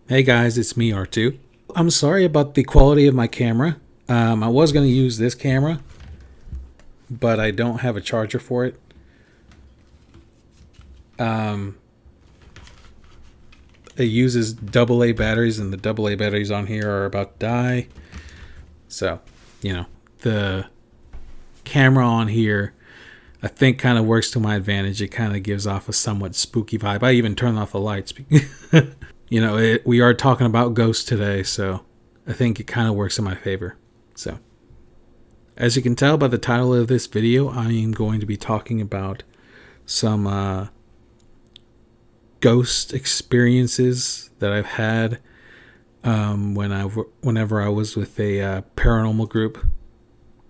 Hey guys, it's me R2. I'm sorry about the quality of my camera. I was going to use this camera, but I don't have a charger for it. It uses AA batteries, and the AA batteries on here are about to die. So, the camera on here, I think, kind of works to my advantage. It kind of gives off a somewhat spooky vibe. I even turned off the lights. We are talking about ghosts today, so I think it kind of works in my favor. So, as you can tell by the title of this video, I am going to be talking about some ghost experiences that I've had whenever I was with a paranormal group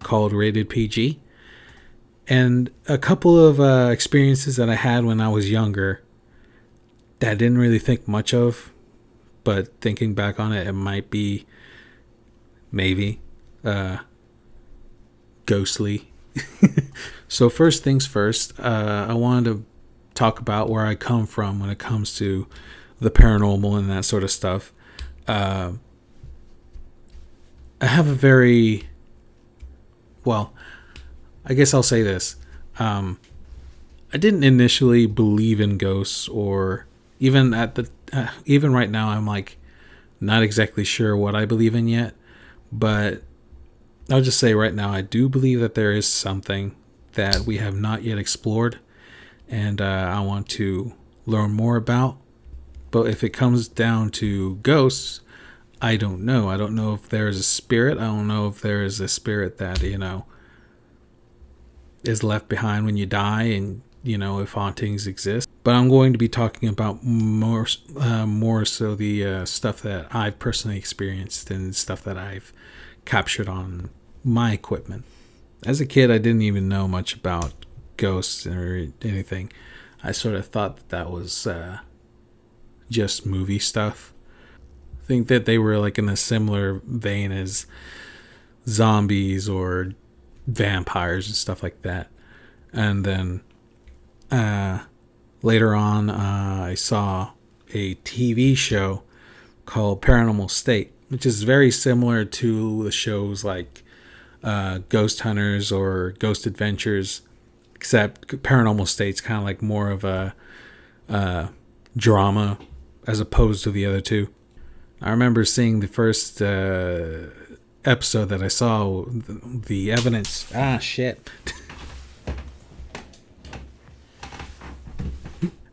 called Rated PG, and a couple of experiences that I had when I was younger that I didn't really think much of, but thinking back on it, it might be maybe ghostly. So first things first, I wanted to talk about where I come from when it comes to the paranormal and that sort of stuff. I have a very, well, I guess I'll say this. I didn't initially believe in ghosts, or even even right now, I'm like not exactly sure what I believe in yet. But I'll just say right now, I do believe that there is something that we have not yet explored, and I want to learn more about. But if it comes down to ghosts, I don't know. I don't know if there is a spirit. I don't know if there is a spirit that, is left behind when you die, and, if hauntings exist. But I'm going to be talking about more so the stuff that I've personally experienced and stuff that I've captured on my equipment. As a kid, I didn't even know much about ghosts or anything. I sort of thought that was just movie stuff. I think that they were like in a similar vein as zombies or vampires and stuff like that. And then later on, I saw a TV show called Paranormal State, which is very similar to the shows like Ghost Hunters or Ghost Adventures, except Paranormal State's kind of like more of a drama as opposed to the other two. I remember seeing the first episode that I saw, the evidence.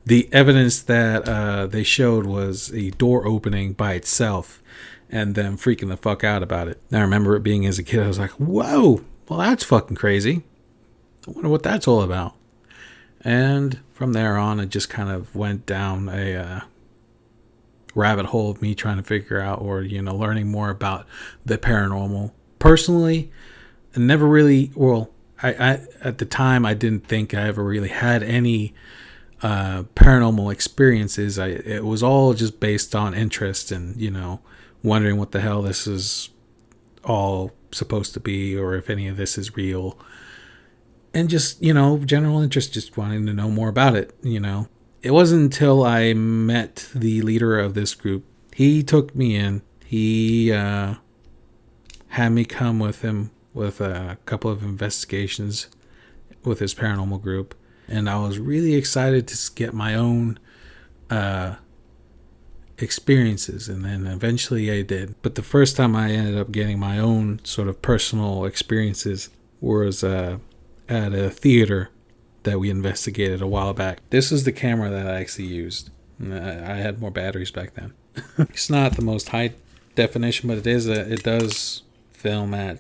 The evidence that they showed was a door opening by itself and them freaking the fuck out about it. I remember it being, as a kid, I was like, whoa, well, that's fucking crazy. I wonder what that's all about. And from there on, it just kind of went down a rabbit hole of me trying to figure out, or, learning more about the paranormal. Personally, I never really, I at the time, I didn't think I ever really had any paranormal experiences. It was all just based on interest and, wondering what the hell this is all supposed to be, or if any of this is real. And just, general interest, just wanting to know more about it, It wasn't until I met the leader of this group. He took me in. He had me come with him with a couple of investigations with his paranormal group. And I was really excited to get my own experiences. And then eventually I did. But the first time I ended up getting my own sort of personal experiences was at a theater that we investigated a while back. This is the camera that I actually used. I had more batteries back then. It's not the most high definition, but it does film at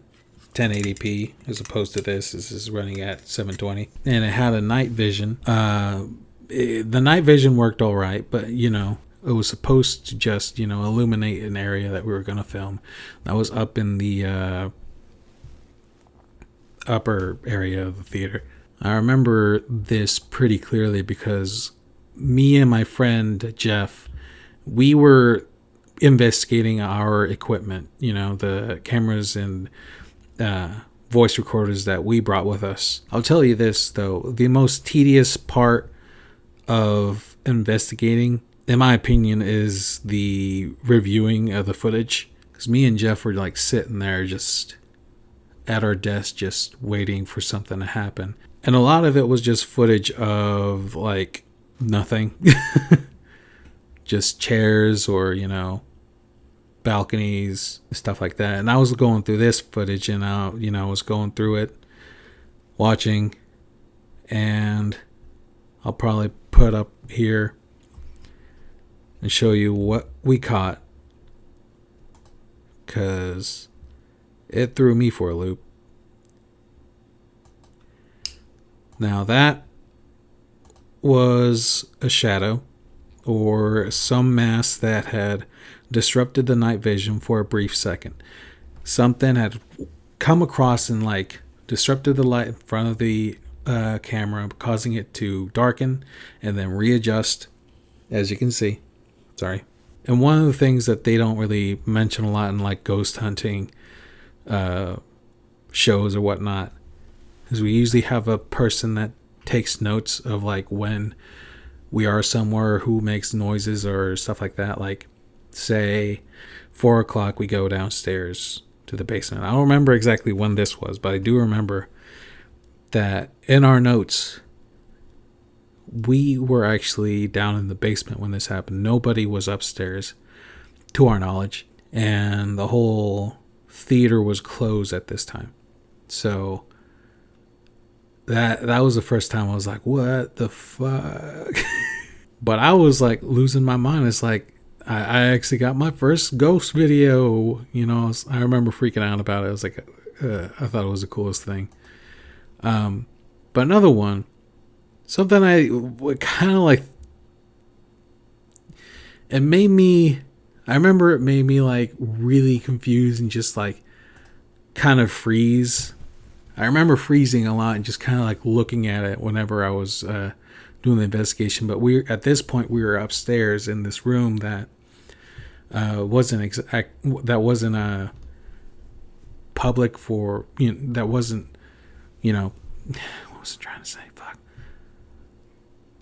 1080p as opposed to this. This is running at 720, and it had a night vision. The night vision worked all right, but it was supposed to just illuminate an area that we were going to film. That was up in the upper area of the theater. I remember this pretty clearly because me and my friend Jeff, we were investigating our equipment, the cameras and voice recorders that we brought with us. I'll tell you this, though, the most tedious part of investigating in my opinion, is the reviewing of the footage. Because me and Jeff were like sitting there just at our desk, just waiting for something to happen. And a lot of it was just footage of like nothing. Just chairs or, balconies, stuff like that. And I was going through this footage and I was going through it, watching, and I'll probably put up here and show you what we caught, because it threw me for a loop. Now that was a shadow or some mass that had disrupted the night vision for a brief second. Something had come across and like disrupted the light in front of the camera, causing it to darken and then readjust, as you can see. Sorry. And one of the things that they don't really mention a lot in like ghost hunting shows or whatnot is we usually have a person that takes notes of like when we are somewhere, who makes noises or stuff like that. Like say 4 o'clock we go downstairs to the basement. I don't remember exactly when this was, but I do remember that in our notes we were actually down in the basement when this happened. Nobody was upstairs to our knowledge, and the whole theater was closed at this time. So that was the first time I was like, what the fuck? But I was like losing my mind. It's like I actually got my first ghost video. I remember freaking out about it. I was like, I thought it was the coolest thing. But another one, something I kind of like, I remember it made me like really confused and just like kind of freeze. I remember freezing a lot and just kind of like looking at it whenever I was doing the investigation. But at this point we were upstairs in this room that wasn't public for, that wasn't, what was I trying to say? Fuck.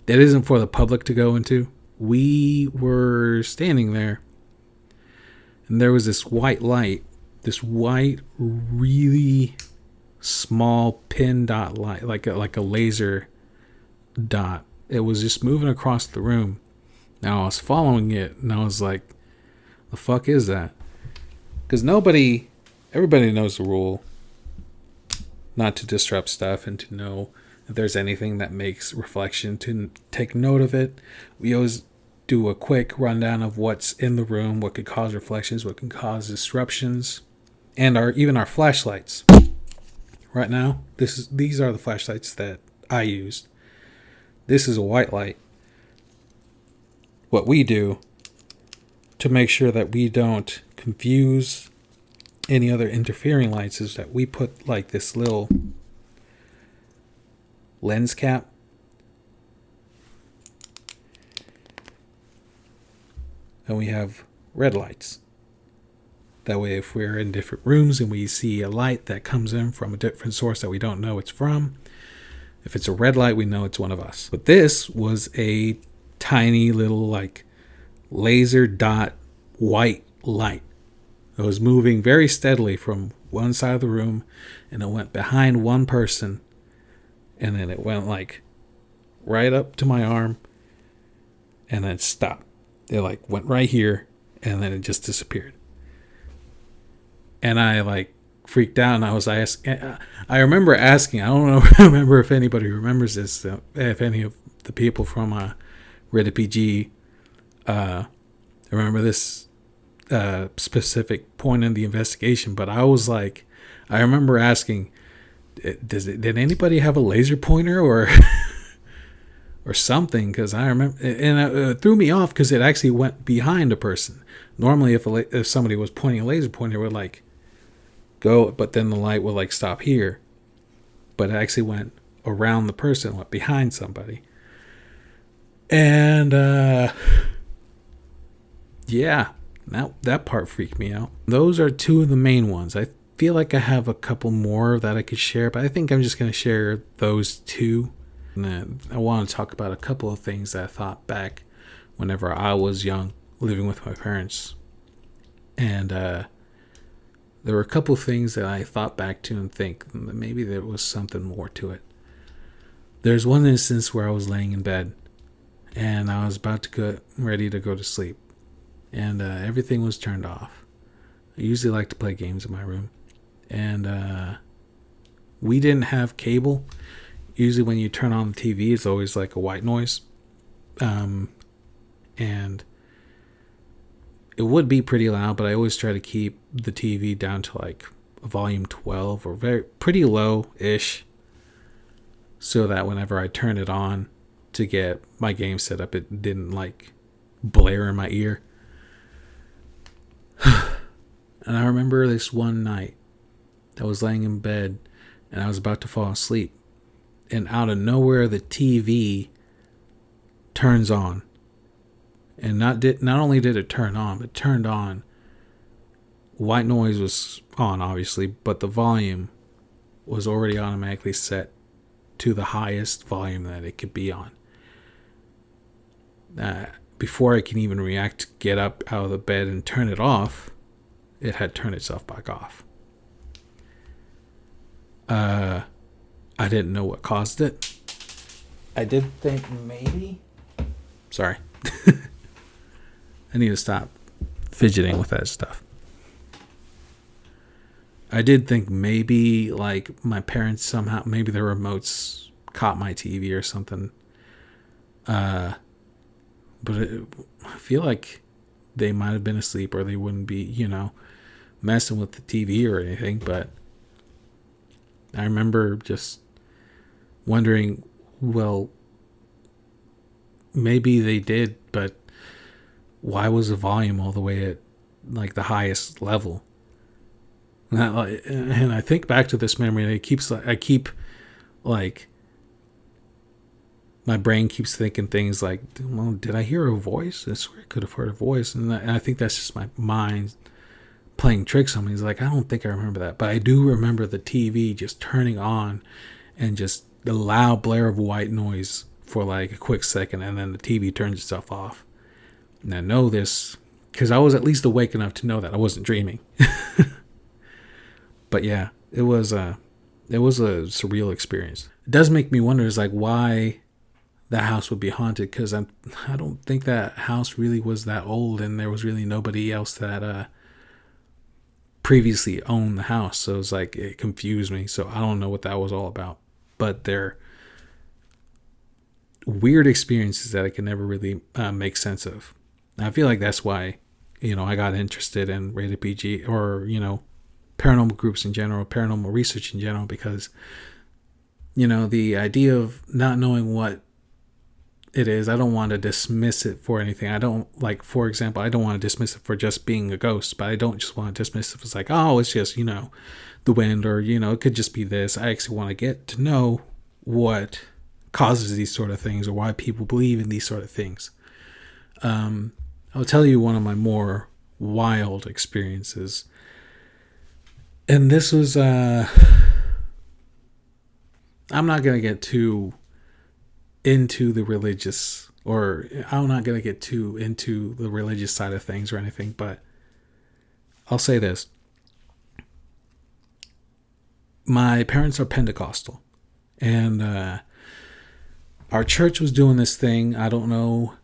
That isn't for the public to go into. We were standing there and there was this white light, this white, really small pin dot light, like a laser dot. It was just moving across the room. Now I was following it and I was like, the fuck is that? Because everybody knows the rule not to disrupt stuff and to know if there's anything that makes reflection, to take note of it. We always do a quick rundown of what's in the room, what could cause reflections, what can cause disruptions, and even our flashlights. Right now, these are the flashlights that I used. This is a white light. What we do to make sure that we don't confuse any other interfering lights is that we put like this little lens cap and we have red lights. That way, if we're in different rooms and we see a light that comes in from a different source that we don't know it's from, if it's a red light, we know it's one of us. But this was a tiny little like laser dot white light. It was moving very steadily from one side of the room, and it went behind one person, and then it went like right up to my arm, and then stopped. It like went right here, and then it just disappeared. And I like freaked out, and I remember asking, I don't remember if anybody remembers this, if any of the people from Rated PG remember this specific point in the investigation, but I remember asking, did anybody have a laser pointer or or something? Because I remember, and it threw me off because it actually went behind a person. Normally, if somebody was pointing a laser pointer, it would like go, but then the light would like stop here. But it actually went around the person, went behind somebody. And yeah, that part freaked me out. Those are two of the main ones. I feel like I have a couple more that I could share, but I think I'm just going to share those two. And then I want to talk about a couple of things that I thought back whenever I was young, living with my parents. And there were a couple things that I thought back to and think that maybe there was something more to it. There's one instance where I was laying in bed and I was about to get ready to go to sleep, and everything was turned off. I usually like to play games in my room, and we didn't have cable. Usually when you turn on the TV, it's always like a white noise, and it would be pretty loud, but I always try to keep the TV down to like volume 12 or pretty low-ish, so that whenever I turn it on to get my game set up, it didn't like blare in my ear. And I remember this one night I was laying in bed and I was about to fall asleep, and out of nowhere the TV turns on. And not only did it turn on, but turned on. White noise was on, obviously, but the volume was already automatically set to the highest volume that it could be on. Before I can even react, get up out of the bed and turn it off, it had turned itself back off. I didn't know what caused it. I did think maybe... Sorry. I need to stop fidgeting with that stuff. I did think maybe like my parents somehow, maybe the remotes caught my TV or something. But I feel like they might have been asleep, or they wouldn't be, messing with the TV or anything. But I remember just wondering, well, maybe they did, but why was the volume all the way at like the highest level? And I think back to this memory, and my brain keeps thinking things like, well, did I hear a voice? I swear I could have heard a voice. And I think that's just my mind playing tricks on me. It's like, I don't think I remember that. But I do remember the TV just turning on and just the loud blare of white noise for like a quick second. And then the TV turns itself off. And I know this because I was at least awake enough to know that I wasn't dreaming. But yeah, it was a surreal experience. It does make me wonder, is like why that house would be haunted, because I don't think that house really was that old, and there was really nobody else that previously owned the house. So it's like it confused me. So I don't know what that was all about. But they're weird experiences that I can never really make sense of. I feel like that's why I got interested in rated PG, or paranormal groups in general, paranormal research in general, because the idea of not knowing what it is, I don't want to dismiss it for anything. I don't, like, for example, I don't want to dismiss it for just being a ghost, but I don't just want to dismiss it as like, oh, it's just the wind, or it could just be this. I actually want to get to know what causes these sort of things, or why people believe in these sort of things. I'll tell you one of my more wild experiences. And this was, I'm not going to get too into the religious, or I'm not going to get too into the religious side of things or anything, but I'll say this. My parents are Pentecostal, and our church was doing this thing. I don't know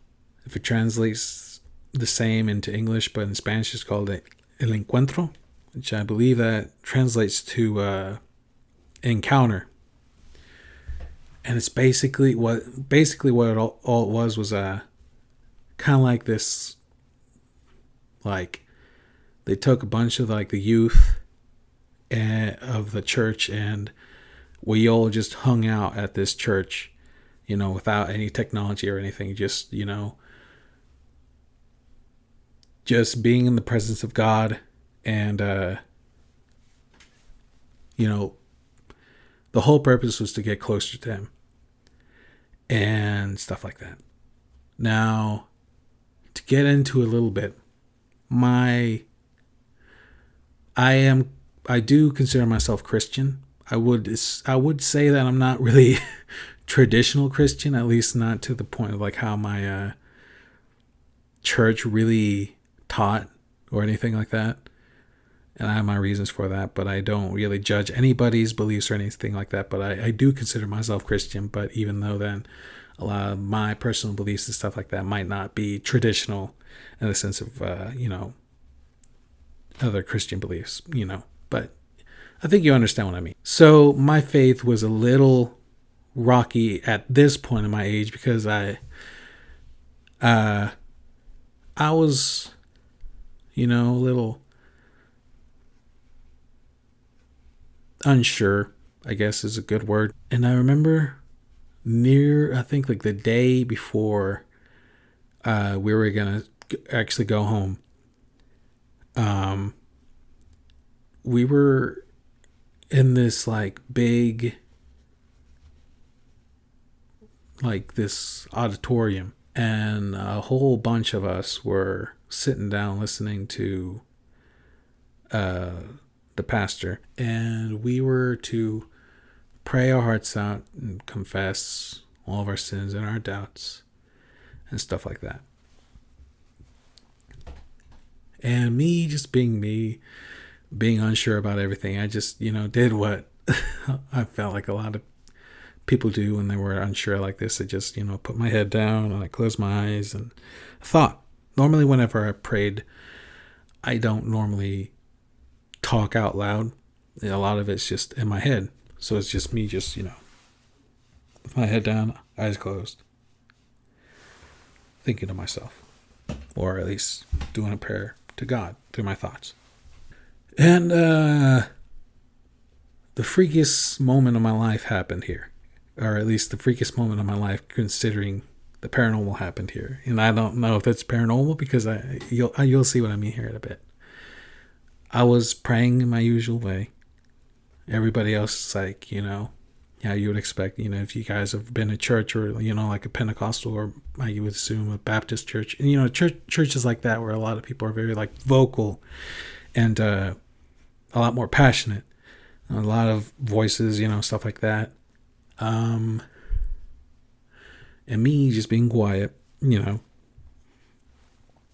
if it translates the same into English, but in Spanish it's called El Encuentro, which I believe that translates to encounter. And it's basically what it all was kind of like this, like they took a bunch of like the youth of the church, and we all just hung out at this church, without any technology or anything, just just being in the presence of God. And the whole purpose was to get closer to him and stuff like that. Now, to get into a little bit, I do consider myself Christian. I would say that I'm not really traditional Christian, at least not to the point of like how my church really taught or anything like that. And I have my reasons for that, but I don't really judge anybody's beliefs or anything like that. But I do consider myself Christian. But even though then a lot of my personal beliefs and stuff like that might not be traditional in the sense of, other Christian beliefs, but I think you understand what I mean. So my faith was a little rocky at this point in my age because I was, a little unsure, I guess is a good word. And I remember I think like the day before we were going to actually go home, we were in this like big, like this auditorium, and a whole bunch of us were sitting down listening to the pastor, and we were to pray our hearts out and confess all of our sins and our doubts and stuff like that. And me just being me, being unsure about everything, I just, did what I felt like a lot of people do when they were unsure like this. I just, put my head down and I closed my eyes and thought. Normally, whenever I prayed, I don't normally talk out loud. A lot of it's just in my head. So it's just me just, with my head down, eyes closed, thinking to myself, or at least doing a prayer to God through my thoughts. And the freakiest moment of my life happened here, or at least the freakiest moment of my life considering the paranormal happened here. And I don't know if that's paranormal because you'll see what I mean here in a bit. I was praying in my usual way. Everybody else is like, yeah, you would expect, if you guys have been to church or, like a Pentecostal or you would assume a Baptist church, and, churches like that where a lot of people are very like vocal and a lot more passionate, a lot of voices, stuff like that. And me just being quiet, and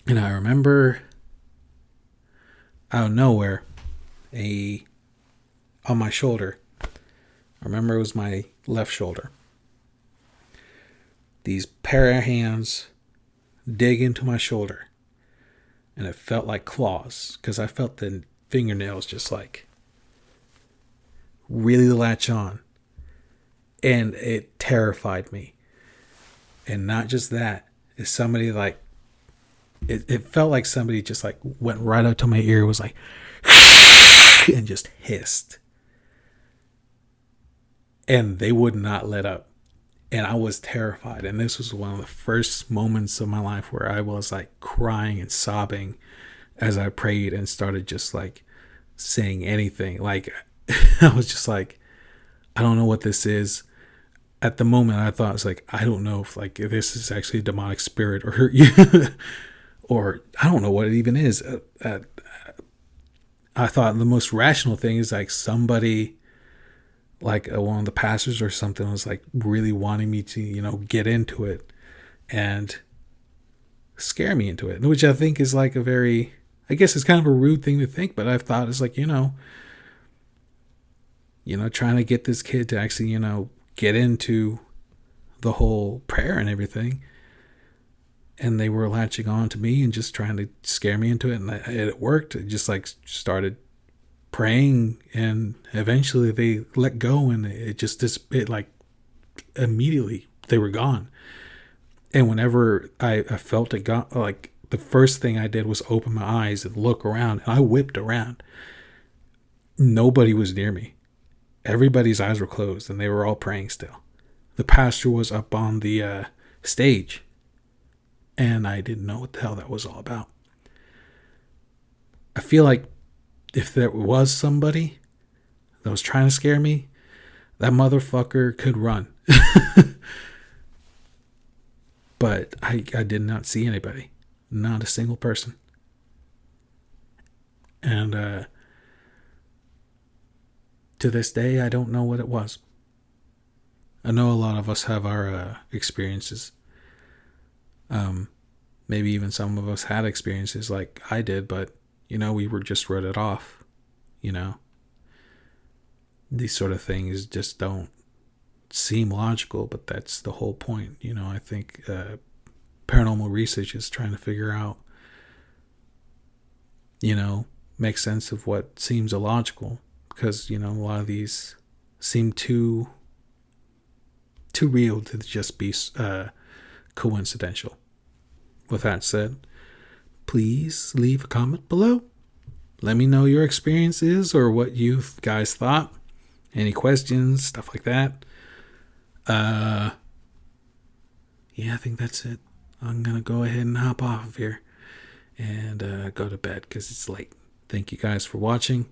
I remember out of nowhere, on my shoulder, I remember it was my left shoulder, these pair of hands dig into my shoulder, and it felt like claws because I felt the fingernails just like really latch on, and it terrified me. And not just that, it's somebody like it felt like somebody just like went right up to my ear, was like and just hissed, and they would not let up. And I was terrified. And this was one of the first moments of my life where I was like crying and sobbing as I prayed and started just like saying anything. Like, I was just like, I don't know what this is. At the moment, I thought, it's like, I don't know if like if this is actually a demonic spirit or or I don't know what it even is. I thought the most rational thing is like somebody, like one of the pastors or something, was like really wanting me to, get into it and scare me into it, which I think is like I guess it's kind of a rude thing to think, but I've thought it's like, trying to get this kid to actually, get into the whole prayer and everything. And they were latching on to me and just trying to scare me into it. And it worked. It just like started praying, and eventually they let go, and it like immediately they were gone. And whenever I felt it got, like, the first thing I did was open my eyes and look around, and I whipped around. Nobody was near me. Everybody's eyes were closed and they were all praying still. The pastor was up on the stage, and I didn't know what the hell that was all about. I feel like if there was somebody that was trying to scare me, that motherfucker could run. But I did not see anybody. Not a single person. And to this day, I don't know what it was. I know a lot of us have our experiences. Maybe even some of us had experiences like I did, but, we were just wrote it off. These sort of things just don't seem logical, but that's the whole point. I think paranormal research is trying to figure out, make sense of what seems illogical, because, a lot of these seem too real to just be coincidental. With that said, please leave a comment below. Let me know your experiences or what you guys thought. Any questions, stuff like that. Yeah, I think that's it. I'm going to go ahead and hop off of here and go to bed because it's late. Thank you guys for watching.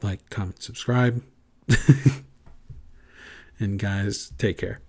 Like, comment, subscribe. And guys, take care.